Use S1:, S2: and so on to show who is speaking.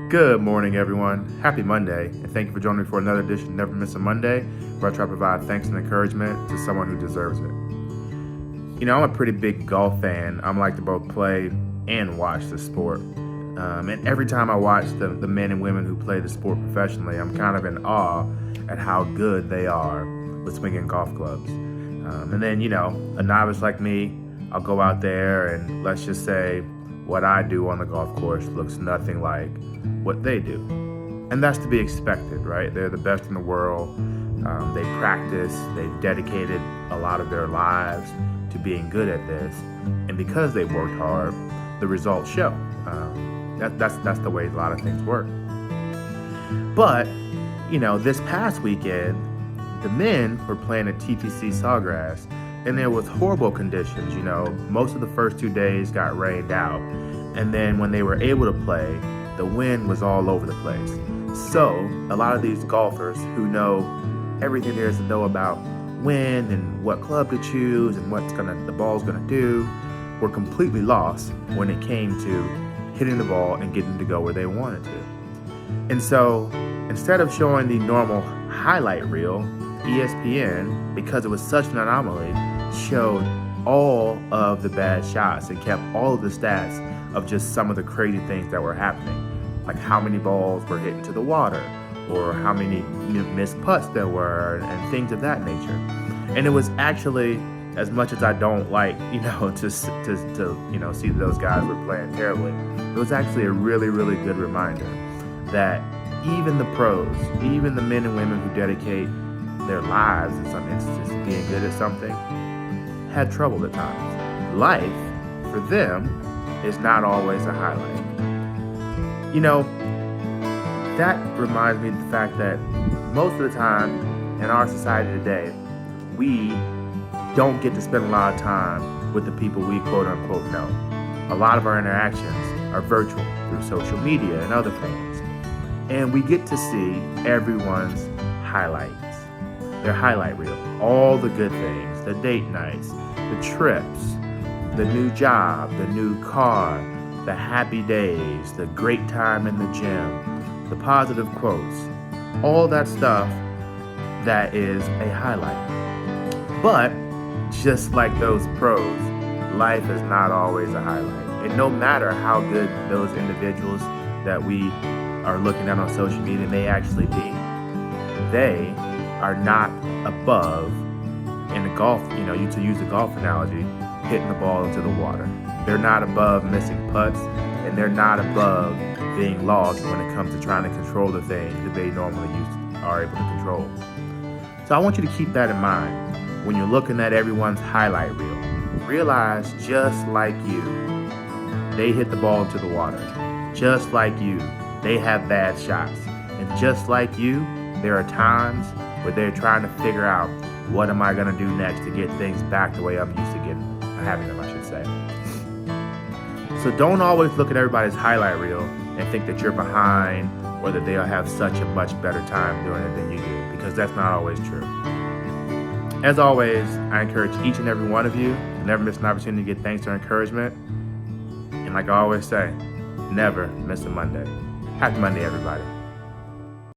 S1: Good morning, everyone. Happy Monday, and thank you for joining me for another edition of Never Miss a Monday, where I try to provide thanks and encouragement to someone who deserves it. I'm a pretty big golf fan. I like to both play and watch the sport. And every time I watch the men and women who play the sport professionally, I'm kind of in awe at how good they are with swinging golf clubs. And then, a novice like me, I'll go out there and let's just say what I do on the golf course looks nothing like what they do. And that's to be expected, right? They're the best in the world. They practice, they've dedicated a lot of their lives to being good at this. And because they've worked hard, the results show. That's the way a lot of things work. But, this past weekend, the men were playing at TPC Sawgrass, and there was horrible conditions. Most of the first 2 days got rained out. And then when they were able to play, the wind was all over the place. So a lot of these golfers who know everything there is to know about wind and what club to choose and what the ball's gonna do were completely lost when it came to hitting the ball and getting to go where they wanted to. And so instead of showing the normal highlight reel, ESPN, because it was such an anomaly, showed all of the bad shots and kept all of the stats of just some of the crazy things that were happening, like how many balls were hit into the water or how many missed putts there were and things of that nature. And it was actually, as much as I don't like, to see those guys were playing terribly, it was actually a really, really good reminder that even the pros, even the men and women who dedicate their lives in some instances to being good at something, had trouble at times. Life, for them, is not always a highlight. That reminds me of the fact that most of the time in our society today, we don't get to spend a lot of time with the people we quote unquote know. A lot of our interactions are virtual through social media and other things. And we get to see everyone's highlights, their highlight reel, all the good things, the date nights, the trips, the new job, the new car, the happy days, the great time in the gym, the positive quotes, all that stuff that is a highlight. But just like those pros, life is not always a highlight. And no matter how good those individuals that we are looking at on social media may actually be, they are not above in the golf, to use the golf analogy, hitting the ball into the water. They're not above missing putts, and they're not above being lost when it comes to trying to control the things that they normally are able to control. So I want you to keep that in mind when you're looking at everyone's highlight reel. Realize just like you, they hit the ball into the water. Just like you, they have bad shots. And just like you, there are times where they're trying to figure out, what am I going to do next to get things back the way I'm used to having them, I should say. So don't always look at everybody's highlight reel and think that you're behind or that they'll have such a much better time doing it than you do, because that's not always true. As always, I encourage each and every one of you to never miss an opportunity to get thanks or encouragement. And like I always say, never miss a Monday. Happy Monday, everybody.